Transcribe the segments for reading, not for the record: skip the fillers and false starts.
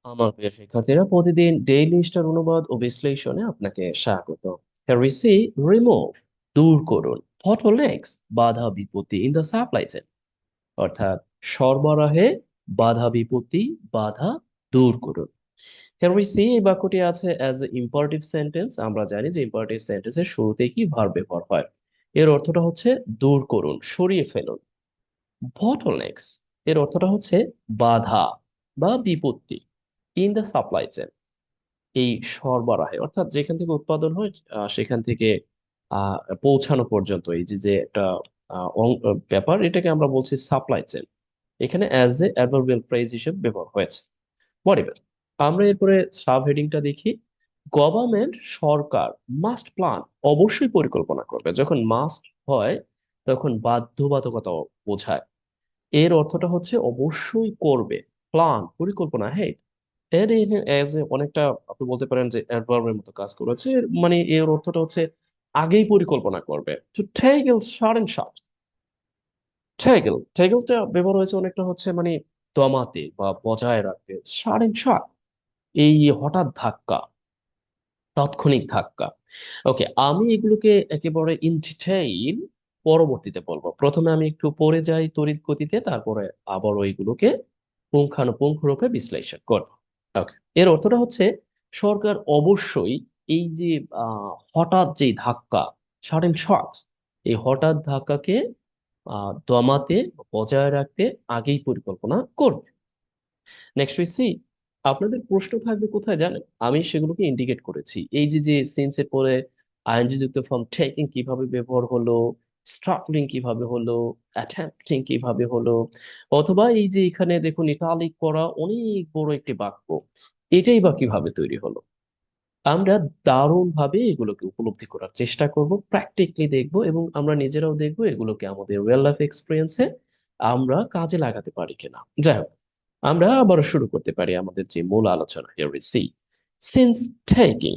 আমার প্রিয় শিক্ষার্থীরা, প্রতিদিন ডেইলি স্টার অনুবাদ ও বিশ্লেষণে আপনাকে স্বাগত। Here we see remove, দূর করুন, bottlenecks, বাধা বিপত্তি ইন দ্য সাপ্লাই চেইন, অর্থাৎ সরবরাহে বাধা বিপত্তি, বাধা দূর করুন। Here we see এই বাক্যটি আছে অ্যাজ এ ইম্পারেটিভ সেন্টেন্স। আমরা জানি যে ইম্পারেটিভ সেন্টেন্সের শুরুতেই কি ভার্ব ব্যবহার হয়। এর অর্থটা হচ্ছে দূর করুন, সরিয়ে ফেলুন। bottlenecks এর অর্থটা হচ্ছে বাধা বা বিপত্তি ইন দ্য সাপ্লাই চেইন, এই সরবরাহে, অর্থাৎ যেখান থেকে উৎপাদন হয় সেখান থেকে আহ, পৌঁছানো পর্যন্ত এই যে যে একটা ব্যাপার, এটাকে আমরা বলছি সাপ্লাই চেইন। এখানে অ্যাজ এ অ্যাডভার্বিয়াল ফ্রেজ হিসেবে ব্যবহার হয়েছে। হোয়াটএভার। আমরা এরপরে সাব হেডিংটা দেখি। গভর্নমেন্ট, সরকার, মাস্ট প্ল্যান, অবশ্যই পরিকল্পনা করবে। যখন মাস্ট হয় তখন বাধ্যবাধকতা বোঝায়। এর অর্থটা হচ্ছে অবশ্যই করবে। প্ল্যান, পরিকল্পনা। হ্যাঁ, এর এজ এ অনেকটা আপনি বলতে পারেন যে অ্যাডভার্বের মতো কাজ করেছে। মানে এর অর্থটা হচ্ছে আগেই পরিকল্পনা করবে। টু টেকেল সাডেন শটস, টেকেলটা ব্যবহার হয়েছে অনেকটা হচ্ছে মানে দমাতে বা বজায় রাখতে। সাডেন শট, এই হঠাৎ ধাক্কা, তাৎক্ষণিক ধাক্কা। ওকে, আমি এগুলোকে একেবারে ইন ডিটেইল পরবর্তীতে বলবো। প্রথমে আমি একটু পড়ে যাই তড়িৎ গতিতে, তারপরে আবারও এগুলোকে পুঙ্খানুপুঙ্খ রূপে বিশ্লেষণ করব। ওকে, এর অর্থটা হচ্ছে সরকার অবশ্যই এই যে হঠাৎ যে ধাক্কা, সাডেন শকস, এই হঠাৎ ধাক্কাকে দমাতে, বজায় রাখতে আগেই পরিকল্পনা করবে। নেক্সট উই সি, আপনাদের প্রশ্ন থাকবে কোথায় জানেন? আমি সেগুলোকে ইন্ডিকেট করেছি। এই যে যে সিন্স এর পরে আইএনজি যুক্ত ফর্ম টেকিং কিভাবে ব্যবহার হলো, স্ট্রাগলিং কিভাবে হলো, অ্যাটেম্পটিং কিভাবে হলো, অথবা এই যে এখানে দেখুন ইটালিক করা অনেক বড় একটি বাক্য, এটাই বা কিভাবে তৈরি হলো। আমরা দারুণ ভাবে এগুলোকে উপলব্ধি করার চেষ্টা করব, প্র্যাকটিক্যালি দেখব, এবং আমরা নিজেরাও দেখব এগুলোকে আমাদের রিয়েল লাইফ এক্সপিরিয়েন্সে আমরা কাজে লাগাতে পারি কিনা। যাই হোক, আমরা আবার শুরু করতে পারি আমাদের যে মূল আলোচনা। Here we C, since taking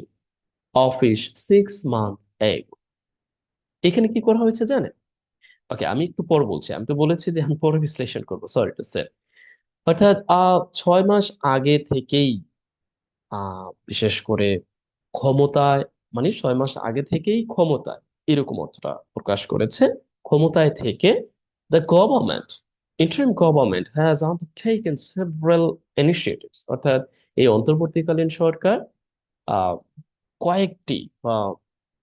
office 6 months ago, এখানে কি করা হয়েছে জানেন? ওকে, আমি একটু পর বলছি। আমি তো বলেছি যে আমি পরে বিশ্লেষণ করবো, সরি টু সে। অর্থাৎ 6 মাস আগে থেকেই বিশেষ করে ক্ষমতায়, মানে 6 মাস আগে থেকেই ক্ষমতায়, এরকম অর্থটা প্রকাশ করেছে। ক্ষমতায় থেকে the government, interim government has undertaken several initiatives, অর্থাৎ এই অন্তর্বর্তীকালীন সরকার আহ কয়েকটি বা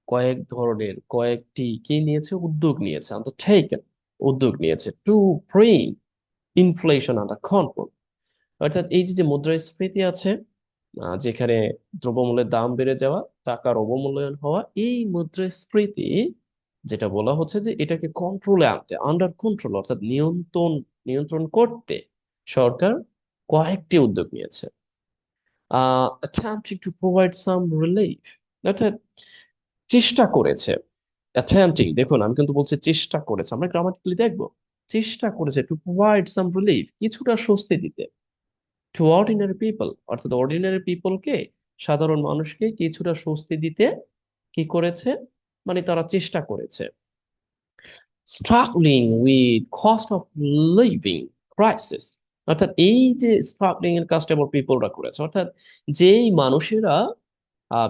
কয়েক ধরনের কয়েকটি কি নিয়েছে, উদ্যোগ নিয়েছে। আন্ডারটেকেন, উদ্যোগ নিয়েছে to bring inflation under control, অর্থাৎ এই যে যে মুদ্রাস্ফীতি আছে, যেখানে দ্রব্যমূল্যের দাম বেড়ে যাওয়া, টাকার অবমূল্যায়ন হওয়া, এই মুদ্রাস্ফীতি যেটা বলা হচ্ছে যে এটাকে কন্ট্রোলে আনতে, আন্ডার কন্ট্রোল, অর্থাৎ নিয়ন্ত্রণ, নিয়ন্ত্রণ করতে সরকার কয়েকটি উদ্যোগ নিয়েছে। attempting to provide some relief, অর্থাৎ চেষ্টা করেছে। attempting, দেখুন আমি কিন্তু বলছি চেষ্টা করেছে, আমরা গ্রামাটিক্যালি দেখবো। চেষ্টা করেছে টু প্রোভাইড সাম রিলিফ, কিছুটা স্বস্তি দিতে। টু অর্ডিনারি পিপল, অর্থাৎ অর্ডিনারি পিপলকে, সাধারণ মানুষকে কিছুটা স্বস্তি দিতে কি করেছে, মানে তারা চেষ্টা করেছে। Struggling with cost of living crisis, অর্থাৎ এই যে স্ট্রাগলিং এর কাজটা আবার পিপলরা করেছে, অর্থাৎ যেই মানুষেরা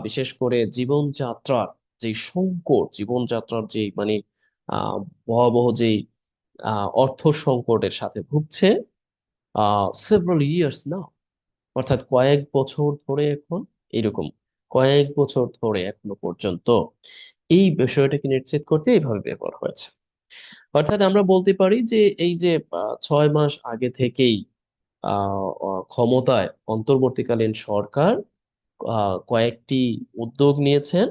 বিশেষ করে জীবনযাত্রার যে সংকট, জীবনযাত্রার যে মানে আহ ভয়াবহ যেই অর্থ সংকটের সাথে ভুগছে সেভারাল ইয়ার্স না, অর্থাৎ কয়েক বছর ধরে এখন, এরকম কয়েক বছর ধরে এখনো পর্যন্ত এই বিষয়টাকে নিশ্চিত করতে এইভাবে ব্যবহার হয়েছে। অর্থাৎ আমরা বলতে পারি যে এই যে 6 মাস আগে থেকেই ক্ষমতায় অন্তর্বর্তীকালীন সরকার কয়েকটি উদ্যোগ নিয়েছেন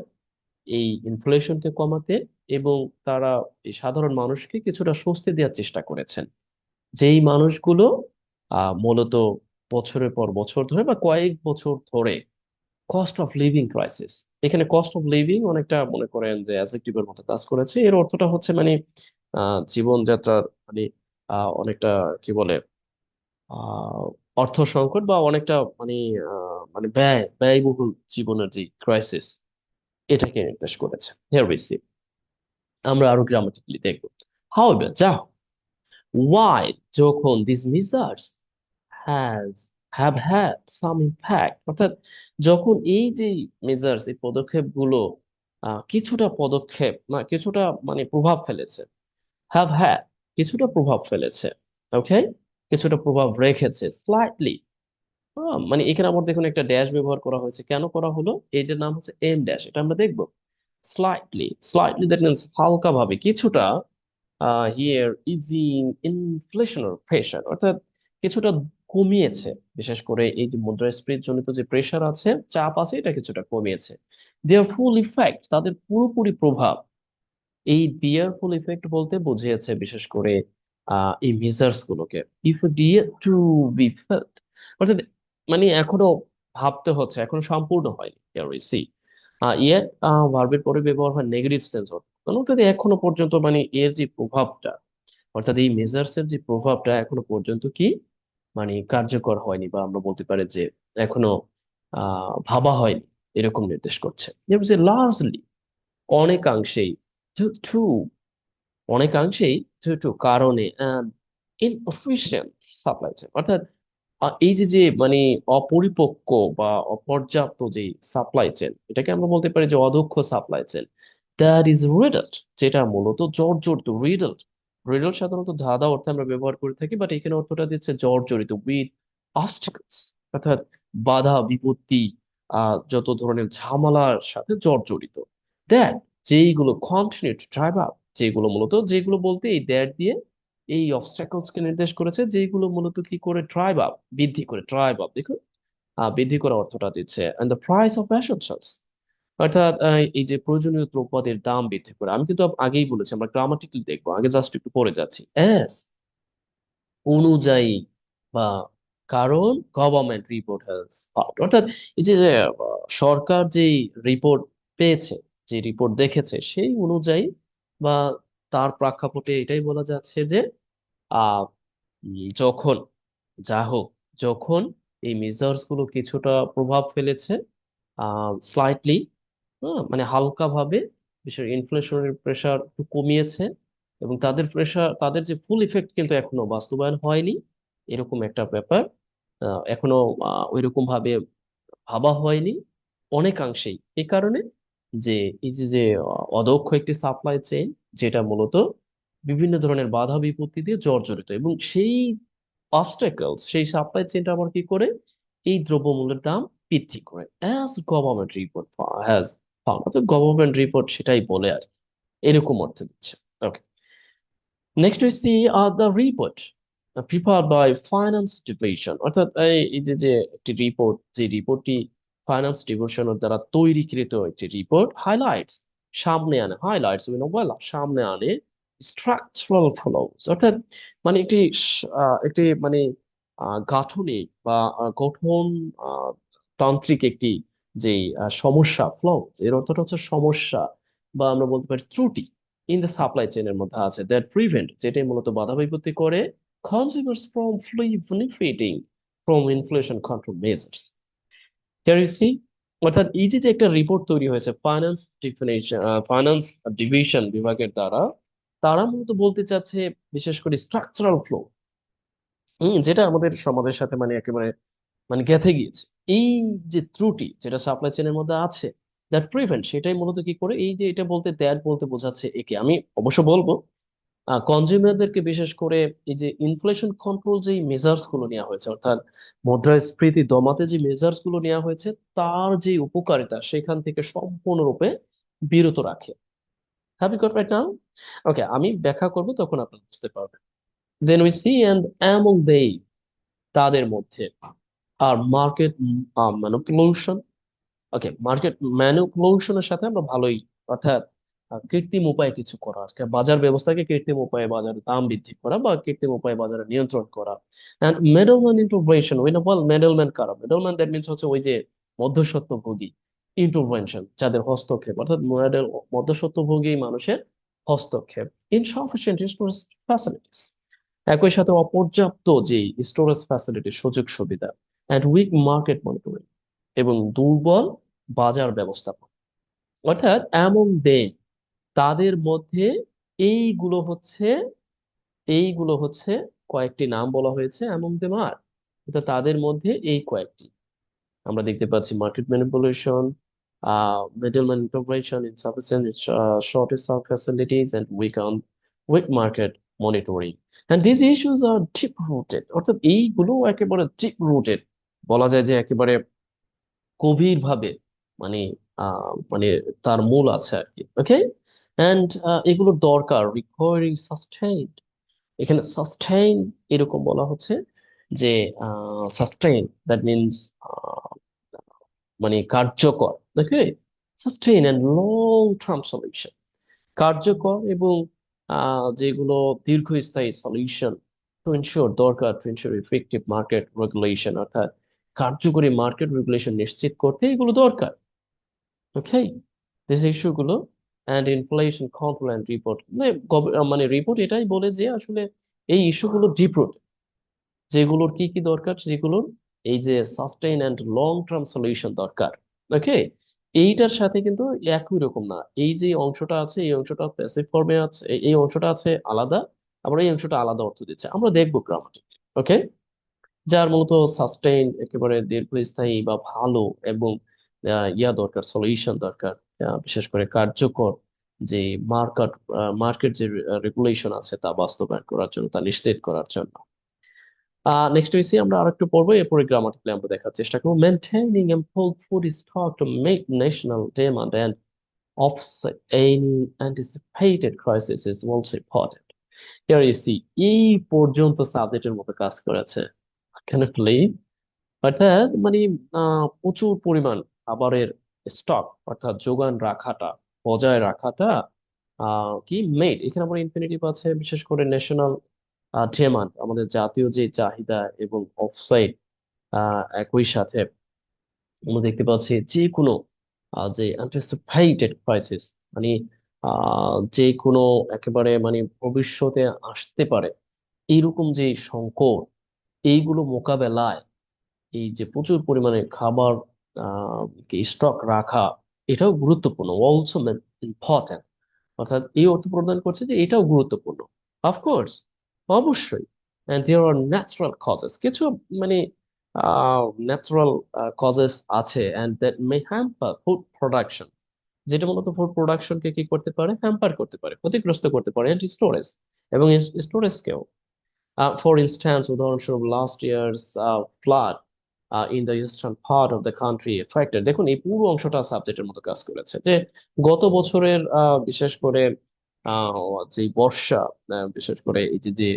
এই ইনফ্লেশনকে কমাতে, এবং তারা এই সাধারণ মানুষকে কিছুটা স্বস্তি দেওয়ার চেষ্টা করেছেন। যেই মানুষগুলো মূলত বছরের পর বছর ধরে বা কয়েক বছর ধরে কস্ট অফ লিভিং ক্রাইসিস, এখানে কস্ট অফ লিভিং অনেকটা মনে করেন যে অ্যাডজেক্টিভের মতো কাজ করেছে। এর অর্থটা হচ্ছে মানে জীবনযাত্রার মানে অনেকটা কি বলে, আহ অর্থ সংকট বা অনেকটা মানে মানে ব্যয়বহুল জীবনের যে ক্রাইসিস, এটাকে নির্দেশ করেছে। হিয়ার উই সি, আমরা আরো গ্রামাটিক্যালি দেখবো। হাউএভার, যা হোক, why, যখন, these measures has have had some impact, অর্থাৎ যখন এই যে মেজার্স, এই পদক্ষেপগুলো কিছুটা পদক্ষেপ না কিছুটা মানে প্রভাব ফেলেছে, হ্যাভ হ্যাড কিছুটা প্রভাব ফেলেছে, ওকে, কিছুটা প্রভাব রেখেছে স্লাইটলি। মানে এখানে আমার দেখুন একটা ড্যাশ ব্যবহার করা হয়েছে, কেন করা হলো? এটার নাম হচ্ছে এম ড্যাশ, এটা আমরা দেখবো। স্লাইটলি, স্লাইটলি দ্যাট মিনস হালকা ভাবে, কিছুটা। হিয়ার ইজিং ইনফ্লেশনারি প্রেশার, অর্থাৎ কিছুটা কমিয়েছে, বিশেষ করে এই যে মুদ্রাস্ফীতি জনিত যে প্রেশার আছে, চাপ আছে, এটা কিছুটা কমিয়েছে। দেয়ার ফুল ইফেক্ট, তাদের পুরোপুরি প্রভাব। এই দেয়ার ফুল ইফেক্ট বলতে বুঝিয়েছে বিশেষ করে এই মেজার্স গুলোকে, if dear to be felt, অর্থাৎ মানে এখনো ভাবতে হচ্ছে, এখনো সম্পূর্ণ হয়নি। সি ইয়েট ভার্বের পরে ব্যবহার হয় নেগেটিভ সেন্স, অর্থাৎ এখনো পর্যন্ত মানে এর যে প্রভাবটা, অর্থাৎ এই মেজার্স এর যে প্রভাবটা এখনো পর্যন্ত কি মানে কার্যকর হয়নি, বা আমরা বলতে পারি যে এখনো ভাবা হয়নি, এরকম নির্দেশ করছে। যেমন যে লার্জলি, অনেকাংশেই, টু, অনেকাংশেই, কারণে, ইনএফিশিয়েন্ট সাপ্লাই চেইন, অর্থাৎ এই যে যে মানে অপরিপক্ক বা অপর্যাপ্ত যে সাপ্লাই চেইন, এটাকে আমরা বলতে পারি যে অদক্ষ সাপ্লাই চেইন। দ্যাট ইজ রিডলড, যেটা মূলত জর্জরিত। রিডলড, রিডল সাধারণত ধাঁধা অর্থে আমরা ব্যবহার করে থাকি, বাট এখানে অর্থটা দিচ্ছে জর্জরিত উইথ অবস্টাকলস, অর্থাৎ বাধা বিপত্তি, যত ধরনের ঝামেলার সাথে জর্জরিত। দ্যাট, যেইগুলো কন্টিনিউ টু ড্রাইভ আপ, যেগুলো মূলত, যেগুলো বলতে এই দ্যাট দিয়ে এই অবস্ট্যাকলস কে নির্দেশ করেছে, যেগুলো মূলত কি করে ড্রাইভ আপ, বৃদ্ধি করে, ড্রাইভ আপ দেখুন, বৃদ্ধি করা অর্থটা দিচ্ছে। And the price of essentials, অর্থাৎ এই যে প্রয়োজনীয় দ্রব্যাদির দাম বৃদ্ধি করে। আমি কিন্তু আগেই বলেছি, আমরা গ্রামাটিক্যাল দেখবো, আগে জাস্ট একটু পড়ে যাচ্ছি। এস, অনুযায়ী, বা কারণ, গভর্নমেন্ট রিপোর্ট হ্যাজ ফাউন্ড, অর্থাৎ এই যে সরকার যে রিপোর্ট পেয়েছে, যে রিপোর্ট দেখেছে, সেই অনুযায়ী, বা তার প্রেক্ষাপটে এটাই বলা যাচ্ছে যে আহ যখন, যা হোক, যখন এই মেজার্স গুলো কিছুটা প্রভাব ফেলেছে, স্লাইটলি, মানে হালকা ভাবে, বিশেষ ইনফ্লেশনের প্রেশার একটু কমিয়েছে, এবং তাদের প্রেশার, তাদের যে ফুল ইফেক্ট কিন্তু এখনো বাস্তবায়ন হয়নি, এরকম একটা ব্যাপার। এখনো ওইরকম ভাবে ভাবা হয়নি, অনেকাংশেই এই কারণে যে এই যে যে অদক্ষ একটি সাপ্লাই চেইন, যেটা মূলত বিভিন্ন ধরনের বাধা বিপত্তি দিয়ে জর্জরিত, এবং সেই অবস্টাকলস, সেই সাপ্লাই চেইনটা আবার কি করে এই দ্রব্যমূল্যের দাম বৃদ্ধি করে, as government report has found, অর্থাৎ গভর্নমেন্ট রিপোর্ট সেটাই বলে আর কি। এরকম অর্থে দিচ্ছে। Okay, next we see the report prepared by finance division, অর্থাৎ এই যে যে একটি রিপোর্ট, যে রিপোর্টটি ফাইন্যান্স ডিভিশনের দ্বারা তৈরিকৃত একটি রিপোর্ট, হাইলাইটস, সামনে আনে, হাইলাইটস উইন ওয়েল, সামনে আনে স্ট্রাকচারাল ফ্লস, অর্থাৎ মানে একটি একটি মানে গাঠনিক বা গঠন আহ, তান্ত্রিক একটি যে সমস্যা, ফ্লস এর অর্থটা হচ্ছে সমস্যা, বা আমরা বলতে পারি ত্রুটি, ইন দ্য সাপ্লাই চেইনের মধ্যে আছে, দ্যাট প্রিভেন্ট, যেটাই মূলত বাধা বিপত্তি করে, consumers from benefiting from inflation control measures. Here you see, অর্থাৎ এই যে যে একটা রিপোর্ট তৈরি হয়েছে ফাইন্যান্স ডিফিনেশন, ফাইন্যান্স ডিভিশন বিভাগের দ্বারা, তারা মূলত বলতে চাচ্ছে বিশেষ করে স্ট্রাকচারাল ফ্লো, যেটা আমাদের সমাজের সাথে মানে একেবারে মানে গেঁথে গিয়েছে। এই যে ত্রুটি যেটা সাপ্লাই চেনের মধ্যে আছে, দ্যাট প্রিভেন্ট, সেটাই মূলত কি করে, এই যে এটা বলতে, দ্যাট বলতে বোঝাচ্ছে একে, আমি অবশ্য বলবো কনজিউমারদেরকে, বিশেষ করে এই যে ইনফ্লেশন কন্ট্রোল যে মেজার্স গুলো নেওয়া হয়েছে, অর্থাৎ মুদ্রাস্ফীতি দমাতে যে মেজার্স গুলো নেওয়া হয়েছে, তার যে উপকারিতা সেখান থেকে সম্পূর্ণরূপে বিরত রাখে। Have you got right now? Okay, আমি ব্যাখ্যা করব, তখন আপনি বুঝতে পারবেন। Then we see, and among they, তাদের মধ্যে, আর মার্কেট ম্যানিপুলেশন। ওকে, মার্কেট ম্যানিপুলেশনের সাথে আমরা ভালোই, অর্থাৎ কৃত্রিম উপায়ে কিছু করা, আর কি, বাজার ব্যবস্থাকে কৃত্রিম উপায়ে বাজারে দাম বৃদ্ধি করা, বা কৃত্রিম উপায়ে বাজারে নিয়ন্ত্রণ করা। And middleman intervention, we know well, middleman কারা? মিডলম্যান দ্যাট মিনস হচ্ছে ওই যে মধ্যস্বত্বভোগী। ইন্টারভেনশন, যাদের হস্তক্ষেপ, অর্থাৎ মধ্যস্বত্বভোগী মানুষের হস্তক্ষেপ। ইনসাফিসিয়েন্ট স্টোরেজ ফ্যাসিলিটিস, একই সাথে অপর্যাপ্ত যে স্টোরেজ ফ্যাসিলিটি, সুযোগ সুবিধা। অ্যান্ড উইক মার্কেট মনিটরিং, এবং দুর্বল বাজার ব্যবস্থাপনা। অর্থাৎ এমন দেন, তাদের মধ্যে, এইগুলো হচ্ছে, এইগুলো হচ্ছে কয়েকটি নাম বলা হয়েছে এমন দেমার, তো তাদের মধ্যে এই কয়েকটি আমরা দেখতে পাচ্ছি: market manipulation, middleman intervention, insufficient shortage of facilities, and weak market monitoring. And these issues are deep rooted, অর্থাৎ এইগুলো একেবারে deep rooted, বলা যায় যে একেবারে গভীর ভাবে মানে মানে তার মূল আছে আর কি। ওকে, অ্যান্ড এগুলোর দরকার রিকোয়ারিং সাস্টেইন। এখানে সাস্টেইন এরকম বলা হচ্ছে যে সাস্টেইন দ্যাট মিনস মানে কার্যকর। Okay, sustain and long term solution, কার্যকর এবং যেগুলো দীর্ঘস্থায়ী সলিউশন টু এনশিওর, দরকার to ensure effective market regulation, অর্থাৎ কার্যকরী মার্কেট রেগুলেশন নিশ্চিত করতে এগুলো দরকার। ওকে, দিস ইস্যুগুলো and inflation control and report, মানে রিপোর্ট এটাই বলে যে আসলে এই ইস্যুগুলো ডিপ, যেগুলোর কি কি দরকার, যেগুলোর এই যে sustain and long term solution দরকার। ওকে, এইটার সাথে কিন্তু একই রকম না, এই যে অংশটা আছে এই অংশটা প্যাসিভ ফর্মে আছে, এই অংশটা আছে আলাদা, আবার এই অংশটা আলাদা অর্থ দিচ্ছে, আমরা দেখবো গ্রামাটিক। ওকে, যার মূলত সাস্টেইন একেবারে দীর্ঘস্থায়ী বা ভালো এবং দরকার, সলিউশন দরকার, বিশেষ করে কার্যকর যে মার্কেট মার্কেট যে রেগুলেশন আছে তা বাস্তবায়ন করার জন্য, তা নিশ্চিত করার জন্য। নেক্সট হইছি আমরা আরেকটু পড়বো, এরপরে গ্রামাটিক্যালি আমরা দেখার চেষ্টা করবো। Maintaining ample food stock to meet national demand and offset any anticipated crisis is also important. Here you see, এই পর্যন্ত সাবজেক্টের মতো কাজ করেছে কানেক্টলি, অর্থাৎ মানে প্রচুর পরিমাণ খাবারের স্টক অর্থাৎ যোগান রাখাটা, বজায় রাখাটা কি মেড, এখানে আমরা ইনফিনিটিভ আছে, বিশেষ করে ন্যাশনাল ডিমান্ড আমাদের জাতীয় যে চাহিদা, এবং অফসাইড একই সাথে আমরা দেখতে পাচ্ছি যে কোনো যে অ্যান্টিসিপেটেড ক্রাইসিস, মানে যে কোনো একেবারে মানে ভবিষ্যতে আসতে পারে এইরকম যে সংকট, এইগুলো মোকাবেলায় এই যে প্রচুর পরিমাণে খাবার স্টক রাখা, এটাও গুরুত্বপূর্ণ, অলসো ইম্পর্ট্যান্ট। অর্থাৎ এই অর্থ প্রদান করছে যে এটাও গুরুত্বপূর্ণ, অফকোর্স, অবশ্যই। And there are natural causes, কিছু মানে ন্যাচারাল কজেস আছে, and that may hamper food production, যেটা মূলত ফুড প্রোডাকশনকে কি করতে পারে, হ্যাম্পার করতে পারে, ক্ষতিগ্রস্ত করতে পারে, এন্ড স্টোরেজ এবং স্টোরেজকেও। For instance, উদাহরণস্বরূপ last years flood in the eastern part of the country affected, দেখুন এই পুরো অংশটা সাবজেক্টের মতো কাজ করেছে যে গত বছরের বিশেষ করে আহ, যে বর্ষা, বিশেষ করে এই যে যে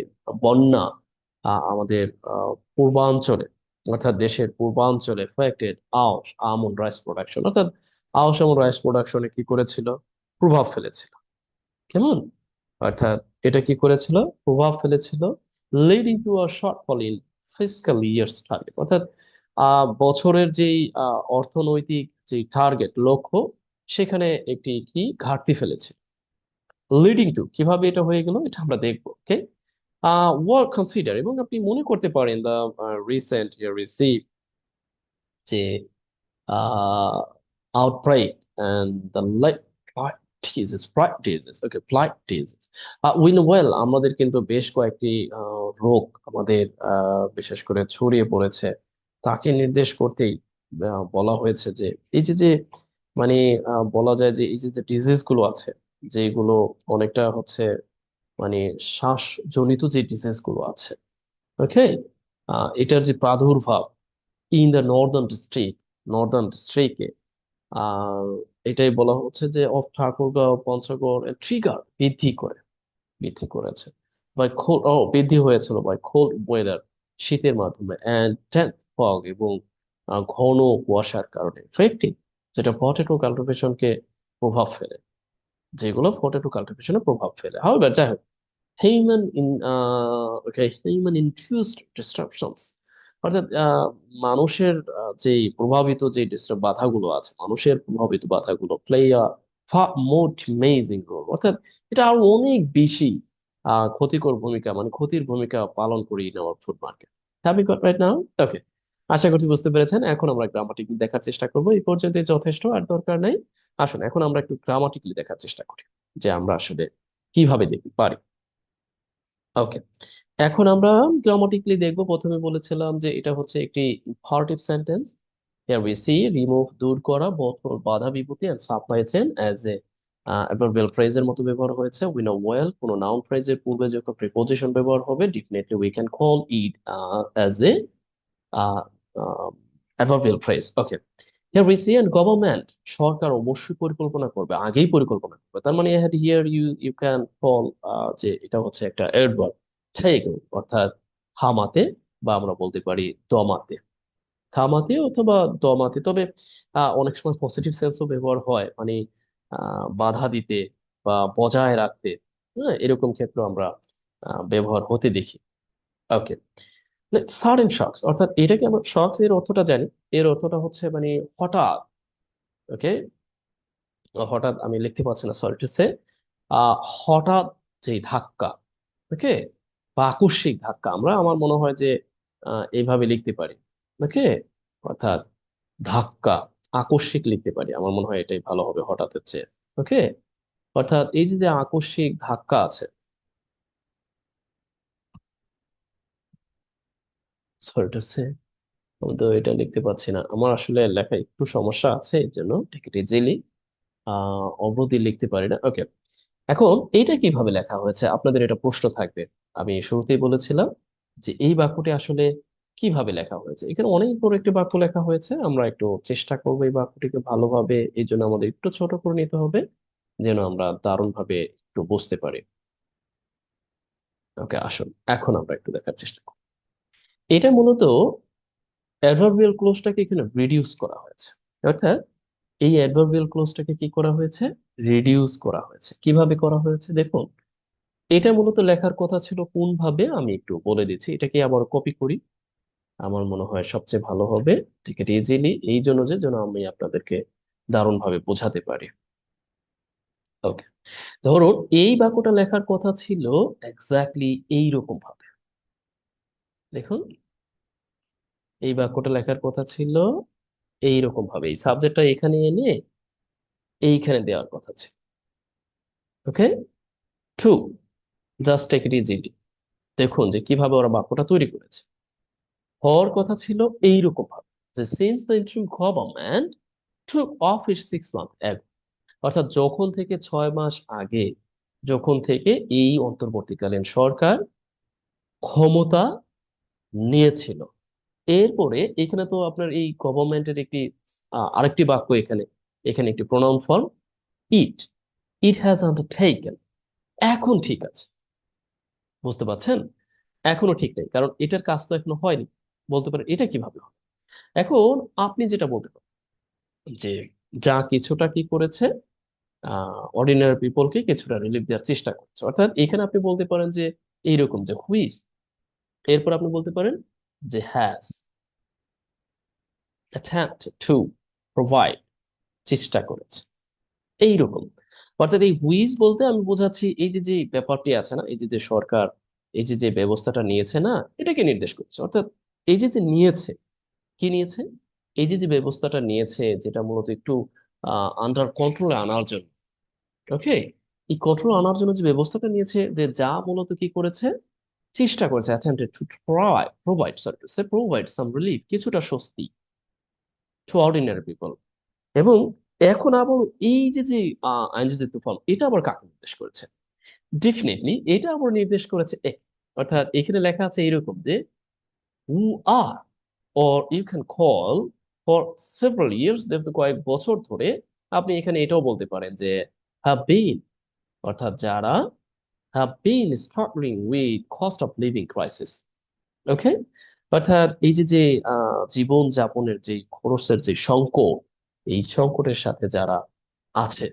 বন্যা আমাদের পূর্বাঞ্চলে, অর্থাৎ দেশের পূর্বাঞ্চলে এফেক্টেড আউশ আমন রাইস প্রোডাকশন, অর্থাৎ আউশ আমন রাইস প্রোডাকশনে কি করেছিল, প্রভাব ফেলেছিল। কেমন, অর্থাৎ এটা কি করেছিল, প্রভাব ফেলেছিল, leading to a shortfall in fiscal years target, অর্থাৎ বছরের যেই অর্থনৈতিক যে টার্গেট লক্ষ্য, সেখানে একটি কি ঘাটতি ফেলেছে। লিডিং টু, কিভাবে এটা হয়ে গেল এটা আমরা দেখবো। ওকে, ওয়ার্ক কনসিডার, এবং আপনি মনে করতে পারেন দ্য রিসেন্ট রিসিভ যে uh, outbreak and the late flight disease, okay, flight disease. We know well, আমাদের কিন্তু বেশ কয়েকটি রোগ আমাদের বিশেষ করে ছড়িয়ে পড়েছে, তাকে নির্দেশ করতেই বলা হয়েছে যে এই যে যে মানে বলা যায় যে এই যে যে ডিজিজ গুলো আছে, যেগুলো অনেকটা হচ্ছে মানে শ্বাসজনিত যে ডিজিজ গুলো আছে। ওকে, এটার যে প্রাদুর্ভাব ইন দ্য নর্দার্ন ডিস্ট্রিক্টে, আর এটাই বলা হচ্ছে যে অফ ঠাকুরগাঁও পঞ্চগড় ট্রিগার বৃদ্ধি করেছে বা বৃদ্ধি হয়েছিল বাই কোল্ড ওয়েদার, শীতের মাধ্যমে, এন্ড ডেন্স ফগ, এবং ঘন কুয়াশার কারণে ফ্রেকটিং, যেটা পটেটো কাল্টিভেশনকে প্রভাব ফেলে, যেগুলো পটেটো কাল্টিভেশনে প্রভাব ফেলে। হাউএভার, যাই হোক, হিউম্যান ইনফিউজড ডিস্ট্রাকশনস, অর্থাৎ মানুষের যে প্রভাবিত যে বাধাগুলো আছে, মানুষের প্রভাবিত বাধাগুলো play a far more amazing role, অর্থাৎ এটা আরো অনেক বেশি ক্ষতিকর ভূমিকা, মানে ক্ষতির ভূমিকা পালন করি in our food market. Have you got right now? Okay, আশা করি বুঝতে পেরেছেন। এখন আমরা গ্রামাটিক্যালি দেখার চেষ্টা করবো, এই পর্যন্ত যথেষ্ট, আর দরকার নাই। আসুন এখন আমরা একটু গ্রামাটিক্যালি দেখার চেষ্টা করি যে আমরা আসলে কিভাবে দেখতে পারি। ওকে, এখন আমরা গ্রামাটিক্যালি দেখবো। প্রথমে বলেছিলাম যে এটা হচ্ছে একটি imperative sentence. Here we see remove, দূর করা, বোথ বাধা বিপত্তি, and supply chain as a adverbial ফ্রেজের মতো ব্যবহার হয়েছে। উই নো ওয়েল, কোনো নাউন ফ্রেজের পূর্বে যখন প্রিপোজিশন ব্যবহার হবে, definitely we can call it as a adverbial phrase. Okay, here we see and government, সরকার অবশ্যই পরিকল্পনা করবে, আগেই পরিকল্পনা করবে। তার মানে here you you can call যে এটা হচ্ছে একটা অ্যাডভার্ব, ঠিক, অর্থাৎ থামাতে, বা আমরা বলতে পারি দমাতে। থামাতে অথবা দমাতে, তবে অনেক সময় পজিটিভ সেন্সও ব্যবহার হয়, মানে বাধা দিতে বা বজায় রাখতে। হ্যাঁ, এরকম ক্ষেত্রে আমরা ব্যবহার হতে দেখি। ওকে, সাডেন শকস, অর্থাৎ এটাকে আমরা শকস এর অর্থটা জানি। এর অর্থটা হচ্ছে মানে হঠাৎ। ওকে, হঠাৎ আমি লিখতে পারছি না, সরি টু সে, হঠাৎ যে ধাক্কা। ওকে, বা আকস্মিক ধাক্কা, আমরা আমার মনে হয় যে এইভাবে লিখতে পারি। ওকে, অর্থাৎ ধাক্কা, আকস্মিক লিখতে পারি, আমার মনে হয় এটাই ভালো হবে হঠাৎ হচ্ছে। ওকে, অর্থাৎ এই যে যে আকস্মিক ধাক্কা আছে, সরি টু সে, আমি তো এটা লিখতে পারছি না, আমার আসলে লেখা একটু সমস্যা আছে, এই জন্য ঠিক ইজিলি অবধি লিখতে পারি না। ওকে, এখন এইটা কিভাবে লেখা হয়েছে আপনাদের এটা প্রশ্ন থাকবে। আমি শুরুতেই বলেছিলাম যে এই বাক্যটি আসলে কিভাবে লেখা হয়েছে। এখানে অনেক বড় একটি বাক্য লেখা হয়েছে, আমরা একটু চেষ্টা করবো এই বাক্যটিকে ভালোভাবে, এই জন্য আমাদের একটু ছোট করে নিতে হবে, যেন আমরা দারুণ ভাবে একটু বুঝতে পারি। ওকে, আসুন এখন আমরা একটু দেখার চেষ্টা করি। এটা মূলত অ্যাডভার্বিয়াল ক্লোজটাকে এখানে রিডিউস করা হয়েছে। অর্থাৎ এই অ্যাডভার্বিয়াল ক্লোজটাকে কি করা হয়েছে, রিডিউস করা হয়েছে। কিভাবে করা হয়েছে দেখুন। এটা মূলত লেখার কথা ছিল কোন ভাবে, আমি একটু বলে দিচ্ছি, এটাকে আবার কপি করি, আমার মনে হয় সবচেয়ে ভালো হবে। ঠিক আছে, ইজিলি, এই জন্য যে যেন আমি আপনাদেরকে দারুণ ভাবে বোঝাতে পারি। ওকে, ধরুন এই বাক্যটা লেখার কথা ছিল এক্স্যাক্টলি এইরকম ভাবে। দেখুন, এই বাক্যটা লেখার কথা ছিল এইরকম ভাবে, এই সাবজেক্টটা এখানে এনে এইখানে দেওয়ার কথা ছিল। Okay, true, just take it easily. দেখুন যে কিভাবে ওরা বাক্যটা তৈরি করেছে। হওয়ার কথা ছিল এইরকম ভাবে, যে since the interim government took office 6 months ago, অর্থাৎ যখন থেকে 6 মাস আগে, যখন থেকে এই অন্তর্বর্তীকালীন সরকার ক্ষমতা নিয়েছিল। এরপরে এখানে তো আপনার এই গভর্নমেন্টের একটি আরেকটি বাক্য এখানে, এখানে একটি pronoun form it, it has undertaken. এখন ঠিক আছে, বুঝতে পারছেন? এখনো ঠিক নেই, কারণ এটার কাজ তো এখনো হয়নি। বলতে পারেন এটা কিভাবে হবে। এখন আপনি যেটা বলতে পারেন যে যা কিছুটা কি করেছে, অর্ডিনারি পিপলকে কিছুটা রিলিফ দেওয়ার চেষ্টা করছে। অর্থাৎ এখানে আপনি বলতে পারেন যে এইরকম যে হুইজ, এরপর আপনি বলতে পারেন যে হ্যাজ attempted to provide, চেষ্টা করেছে, এইরকম। অর্থাৎ এই হুইজ বলতে আমি বোঝাচ্ছি এই যে যে ব্যাপারটি আছে না, এই যে যে সরকার এই যে যে ব্যবস্থাটা নিয়েছে না, এটাকে নির্দেশ করছে। অর্থাৎ এই যে যে নিয়েছে, কি নিয়েছে, এই যে যে ব্যবস্থাটা নিয়েছে, যেটা মূলত একটু আন্ডার কন্ট্রোলে আনার জন্য। ওকে, এই কন্ট্রোল আনার জন্য যে ব্যবস্থাটা নিয়েছে, যে যা মূলত কি করেছে, চেষ্টা করেছে, attempted to provide, sorry to say, provide some relief, কিছুটা স্বস্তি to ordinary people। এবং এখন আবার এই যে যে আইনজীবী তুফান, এটা আবার কাকে নির্দেশ করেছে, ডেফিনেটলি এটা আবার নির্দেশ করেছে অর্থাৎ এখানে লেখা আছে এরকম যে হু আর, or you can call for several years, দেখতে কয়েক বছর ধরে। আপনি এখানে এটাও বলতে পারেন যে have been, অর্থাৎ যারা have been struggling with cost of living crisis। ওকে, অর্থাৎ এই যে যে জীবন যাপনের যে খরচের যে সংকট, এই সংকটের সাথে যারা আছে।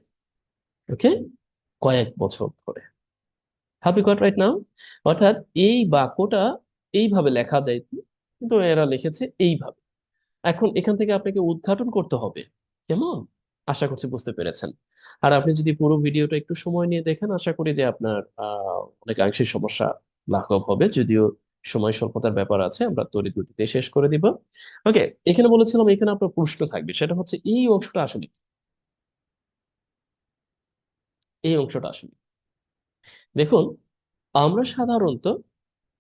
ওকে, কয়েক বছর ধরে। Have you got right now? অর্থাৎ এই বাক্যটা এইভাবে লেখা যায়, কিন্তু এরা লিখেছে এইভাবে। এখন এখান থেকে আপনাকে উদ্ঘাটন করতে হবে, কেমন? আশা করছি বুঝতে পেরেছেন। আর আপনি যদি পুরো ভিডিওটা একটু সময় নিয়ে দেখেন, আশা করি যে আপনার অনেকাংশেই সমস্যা লাঘব হবে। যদিও সময় স্বল্পতার ব্যাপার আছে, আমরা তড়িৎ গতিতে শেষ করে দিব। ওকে, এখানে বলেছিলাম এখানে আপনার প্রশ্ন থাকবে, সেটা হচ্ছে এই অংশটা আসলে কি? এই অংশটা আসলে দেখুন, আমরা সাধারণত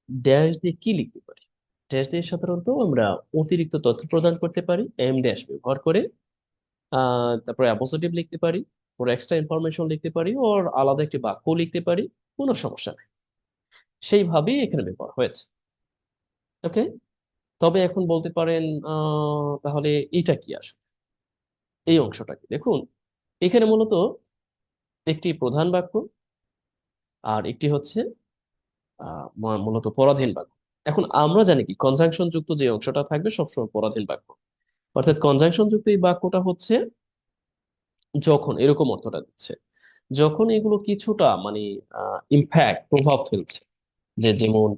ড্যাশ দিয়ে কি লিখতে পারি? ড্যাশ দিয়ে সাধারণত আমরা অতিরিক্ত তথ্য প্রদান করতে পারি এম ড্যাশ ব্যবহার করে। তারপরে অ্যাপোজিটিভ লিখতে পারি, ওর এক্সট্রা ইনফরমেশন লিখতে পারি, ওর আলাদা একটি বাক্য লিখতে পারি। কোনো সমস্যা নেই, সেইভাবেই এখানে ব্যবহার হয়েছে। ওকে। তবে এখন বলতে পারেন তাহলে এটা কি আসলে, এই অংশটা কি? দেখুন, এখানে মূলত একটি প্রধান বাক্য আর একটি হচ্ছে মূলত পরাধীন বাক্য। এখন আমরা জানি কি কনজাংশন যুক্ত যে অংশটা থাকবে সবসময় পরাধীন বাক্য। অর্থাৎ কনজাংশন যুক্ত এই বাক্যটা হচ্ছে যখন এরকম অর্থটা দিচ্ছে, যখন এগুলো কিছুটা মানে ইম্প্যাক্ট প্রভাব ফেলছে, যে যেমন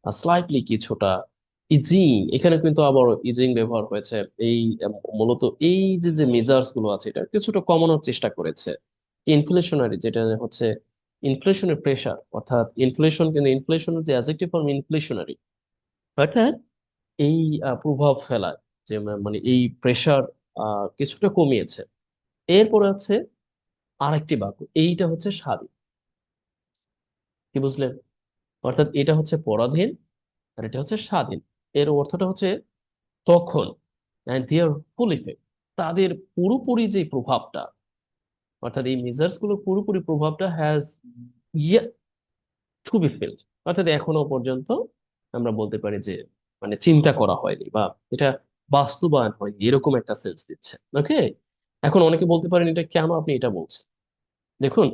স্লাইটলি কিছুটা, ইজিং, এখানে কিন্তু আবার ইজিং ব্যবহার হয়েছে। এই মূলত এই যে যে মেজার্স গুলো আছে এটা কিছুটা কমানোর চেষ্টা করেছে। ইনফ্লেশনারি, যেটা হচ্ছে ইনফ্লেশনের প্রেশার, অর্থাৎ ইনফ্লেশন, কিন্তু ইনফ্লেশনের যে অ্যাডজেক্টিভ ফর্ম ইনফ্লেশনারি, অর্থাৎ এই প্রভাব ফেলায়, যে মানে এই প্রেশার কিছুটা কমিয়েছে। এরপরে আছে আরেকটি বাক্য, এইটা হচ্ছে স্বাধীন। কি বুঝলেন? অর্থাৎ এটা হচ্ছে পরাধীন আর এটা হচ্ছে স্বাধীন। এর অর্থটা হচ্ছে তখন, and their full effect, তাদের পুরোপুরি যে প্রভাবটা, অর্থাৎ এই মেজার্স গুলোর পুরোপুরি প্রভাবটা has yet to be felt, অর্থাৎ এখনো পর্যন্ত আমরা বলতে পারি যে মানে চিন্তা করা হয়নি বা এটা বাস্তবায়ন হয়নি, এরকম একটা সেন্স দিচ্ছে। ওকে। এখন অনেকে বলতে পারেন এটা কেন আপনি এটা বলছেন। দেখুন,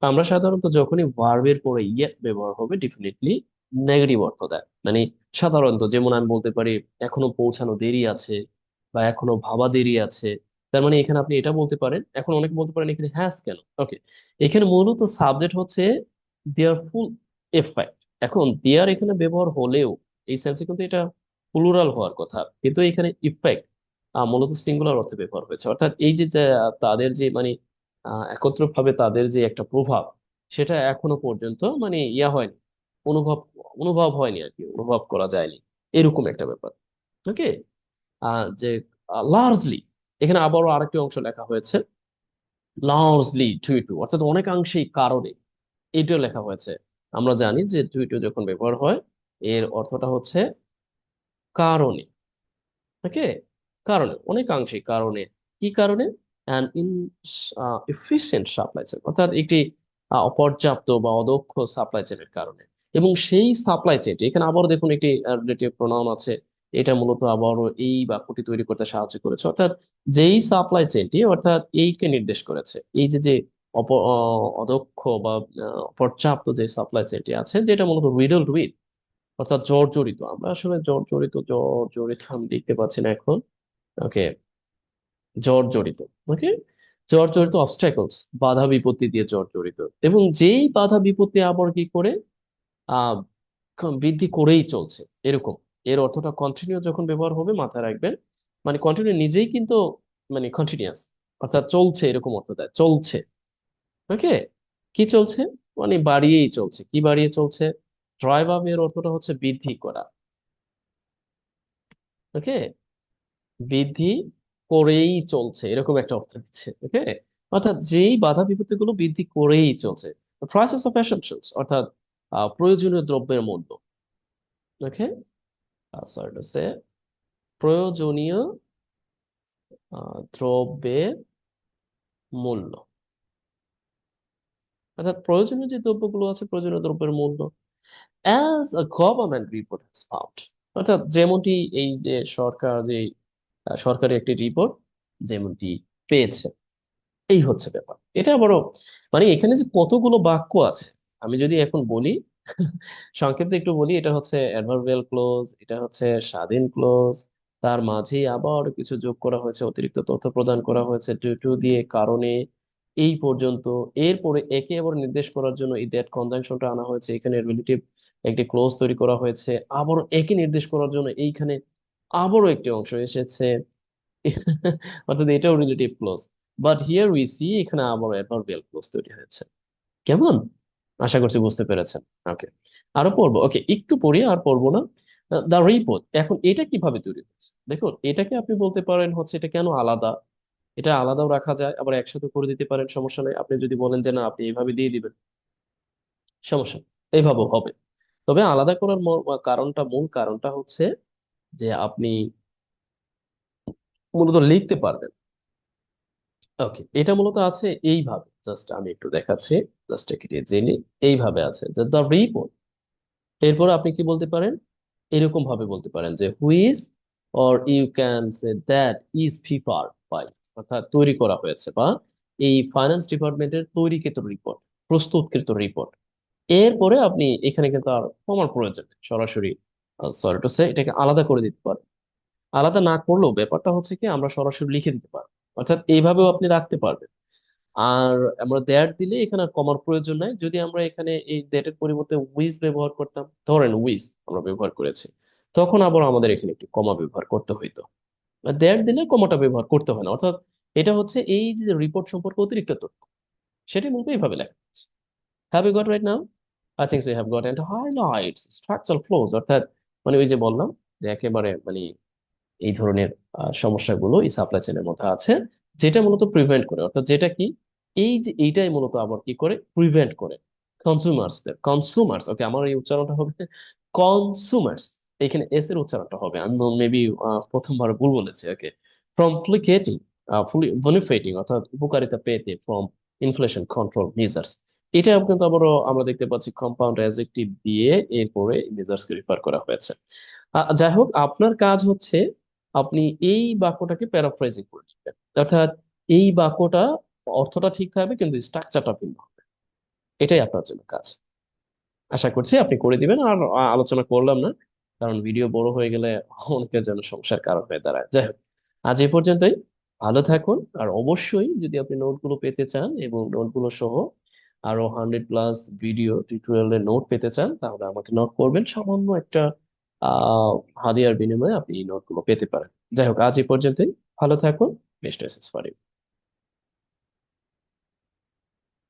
আমরা সাধারণত যখনই ভার্বের পরে ইয়েট ব্যবহার হবে ডেফিনেটলি নেগেটিভ অর্থ দেয়। মানে সাধারণত যেমন আমি বলতে পারি এখনো পৌঁছানো দেরি আছে বা এখনো ভাবা দেরি আছে, তার মানে এখানে আপনি এটা বলতে পারেন। এখন অনেকে বলতে পারেন এখানে হ্যাজ কেন। ওকে, এখানে মূলত সাবজেক্ট হচ্ছে দেয়ার ফুল এফেক্ট। এখন দেয়ার এখানে ব্যবহার হলেও এই সেন্সে কিন্তু এটা প্লুরাল হওয়ার কথা, কিন্তু এখানে ইফেক্ট মূলত সিঙ্গুলার অর্থে ব্যবহার হয়েছে। অর্থাৎ এই যে যে, তাদের যে মানে একত্রভাবে তাদের যে একটা প্রভাব, সেটা এখনো পর্যন্ত মানে ইয়া হয়নি, অনুভব অনুভব হয়নি আর কি, অনুভব করা যায়নি, এরকম একটা ব্যাপার। ওকে। যে লার্জলি, এখানে আবারও আরেকটি অংশ লেখা হয়েছে, লার্জলি ডিউ টু, অর্থাৎ অনেকাংশেই কারণে, এটাও লেখা হয়েছে। আমরা জানি যে ডিউ টু যখন ব্যবহার হয় এর অর্থটা হচ্ছে কারণে। ওকে, কারণে, অনেকাংশেই কারণে। কি কারণে? An in efficient supply chain, অর্থাৎ একটি অপর্যাপ্ত বা অদক্ষ সাপ্লাই চেইনের কারণে। এবং সেই সাপ্লাই চেইনটি, এখানে আবারও দেখুন একটি রিলেটিভ প্রোনাউন আছে, এটা মূলত আবারও এই বাক্যটি তৈরি করতে সাহায্য করেছে। অর্থাৎ যেই সাপ্লাই চেইনটি, অর্থাৎ এইকে নির্দেশ করেছে, এই যে যে অদক্ষ বা অপর্যাপ্ত যে সাপ্লাই চেইনটি আছে, যেটা মূলত রিডলড উইথ, অর্থাৎ জর্জরিত। আমরা আসলে জর্জরিত, জর্জরিত আমি দেখতে পাচ্ছি না এখন। ওকে, জর্জরিত। ওকে, জর্জরিত অবস্ট্যাকলস, বাধা বিপত্তি দিয়ে জর্জরিত। এবং যেই বাধা বিপত্তি আবার কি করে আহ বৃদ্ধি করেই চলছে, এরকম। এর অর্থটা কন্টিনিউ যখন ব্যবহার হবে মাথায় রাখবেন, মানে কন্টিনিউ নিজেই কিন্তু মানে কন্টিনিউয়াস, অর্থাৎ চলছে, এরকম অর্থ দেয়, চলছে। ওকে, কি চলছে? মানে বাড়িয়েই চলছে। কি বাড়িয়ে চলছে? ড্রাইভ আপ এর অর্থটা হচ্ছে বৃদ্ধি করা। ওকে, বৃদ্ধি করেই চলছে, এরকম একটা অর্থ দিচ্ছে। ওকে, অর্থাৎ যেই বাধা বিপত্তি গুলো বৃদ্ধি করেই চলছে। প্রাইসেস অফ এসেনশিয়ালস, অর্থাৎ প্রয়োজনীয় দ্রব্যের মূল্য। ওকে, সরি টু সে, প্রয়োজনীয় দ্রব্যের মূল্য, অর্থাৎ প্রয়োজনীয় যে দ্রব্যগুলো আছে, প্রয়োজনীয় দ্রব্যের মূল্য। As a government report has found, অর্থাৎ যেমনটি এই যে সরকার যে সরকারি একটি রিপোর্ট যেমনটি পেয়েছে, এই হচ্ছে ব্যাপার। এটা বড়, মানে এখানে যে কতগুলো বাক্য আছে, আমি যদি এখন বলি সংক্ষেপে একটু বলি, এটা হচ্ছে অ্যাডভার্বিয়াল ক্লোজ, এটা হচ্ছে স্বাধীন ক্লোজ, তার মাঝে আবার কিছু যোগ করা হয়েছে, অতিরিক্ত তথ্য প্রদান করা হয়েছে ডিউ টু দিয়ে, কারণে, এই পর্যন্ত। এরপরে একে আবার নির্দেশ করার জন্য এই দ্যাট কনজাংশনটা আনা হয়েছে, এখানে রিলেটিভ একটি ক্লোজ তৈরি করা হয়েছে। আবার একে নির্দেশ করার জন্য এইখানে আবারও একটি অংশ এসেছে, অর্থাৎ এটাও relative close. But here we C, এখানে আবার অ্যাডভার্বিয়াল ক্লোজ তৈরি হয়েছে। কেমন? আশা করছি বুঝতে পেরেছেন। ওকে, আরো পড়বো। ওকে, একটু পড়ি, আর পড়বো না। দা রিপোর্ট, এখন এটা কিভাবে তৈরি হচ্ছে দেখুন। এটাকে আপনি বলতে পারেন হচ্ছে এটা কেন আলাদা, এটা আলাদাও রাখা যায়, আবার একসাথে করে দিতে পারেন, সমস্যা নেই। আপনি যদি বলেন যে না আপনি এইভাবে দিয়ে দিবেন, সমস্যা নেই। এইভাবে হবে। তবে আলাদা করার মূল কারণটা হচ্ছে যে আপনি মূলত লিখতে পারবেন। ওকে, এটা মূলত আছে এইভাবে, জাস্ট আমি একটু দেখাচ্ছি, জাস্ট একে জেনে। এইভাবে আছে যে দ্য রিপোর্ট, এরপর আপনি কি বলতে পারেন, এরকম ভাবে বলতে পারেন যে which is, or you can say that is prepared by, অর্থাৎ তৈরি করা হয়েছে বা এই ফাইন্যান্স ডিপার্টমেন্টের তৈরিকৃত রিপোর্ট, প্রস্তুতকৃত রিপোর্ট। এরপরে আপনি এখানে কিন্তু আর কমার প্রয়োজন নেই। সরাসরি সরি টু সে এটাকে আলাদা করে দিতে পারেন। আলাদা না করলেও ব্যাপারটা হচ্ছে কি আমরা সরাসরি লিখে দিতে পারবো, অর্থাৎ এইভাবেও আপনি রাখতে পারবেন। আর আমরা দ্যাট দিলে এখানে আর কমার প্রয়োজন নাই। যদি আমরা এখানে এই দ্যাটের পরিবর্তে উইজ ব্যবহার করতাম, ধরেন উইজ আমরা ব্যবহার করেছি, তখন আবার আমাদের এখানে একটি কমা ব্যবহার করতে হইতো। দ্যাট দিলে কমাটা ব্যবহার করতে হয় না। অর্থাৎ এটা হচ্ছে এই যে রিপোর্ট সম্পর্কে অতিরিক্ত তথ্য, সেটি মূলত এইভাবে লেখা আছে। Have you got right now? I think you have got. And highlights structural flaws, অর্থাৎ মানে ওই যে বললাম যে একেবারে মানে এই ধরনের সমস্যাগুলো এই সাপ্লাই চেনের মধ্যে আছে, যেটা মূলত প্রিভেন্ট করে। অর্থাৎ যেটা কি, এই যে এইটাই মূলত আবার কি করে, প্রিভেন্ট করে কনসুমার্সদের, কনসুমার্স, ওকে আমার এই উচ্চারণটা হবে কনসুমার্স, এখানে এস এর উচ্চারণটা হবে, আমি মেবি প্রথমবার ভুল বলেছি। ওকে, ফ্রম ফ্লিকেটিং, বনিফিটিং, অর্থাৎ উপকারিতা পেতে ফ্রম ইনফ্লেশন কন্ট্রোল মেজার্স। এটা কিন্তু আবারও আমরা দেখতে পাচ্ছি কম্পাউন্ড অ্যাডজেক্টিভ দিয়ে এরপরে মেজার্স কে রিফার করা হয়েছে। যাই হোক, আপনার কাজ হচ্ছে আপনি এই বাক্যটাকে প্যারাফ্রাইজিং করে দিবেন। অর্থাৎ এই বাক্যটা অর্থটা ঠিক থাকবে কিন্তু স্ট্রাকচারটা ভিন্ন হবে। এটাই আপনার জন্য কাজ। আশা করছি আপনি করে দিবেন। আর আলোচনা করলাম না, কারণ ভিডিও বড় হয়ে গেলে অনেকের জন্য সমস্যার কারণ হয়ে দাঁড়ায়। যাই হোক, আজ এই পর্যন্তই। ভালো থাকুন। আর অবশ্যই যদি আপনি নোটগুলো পেতে চান এবং নোটগুলো সহ আরো 100+ ভিডিও টিউটোরিয়ালের নোট পেতে চান, তাহলে আমাকে নক করবেন। সামান্য একটা আহ হাদিয়ার বিনিময়ে আপনি এই নোটগুলো পেতে পারেন। যাই হোক, আজ এই পর্যন্তই। ভালো থাকুন। Best wishes for you.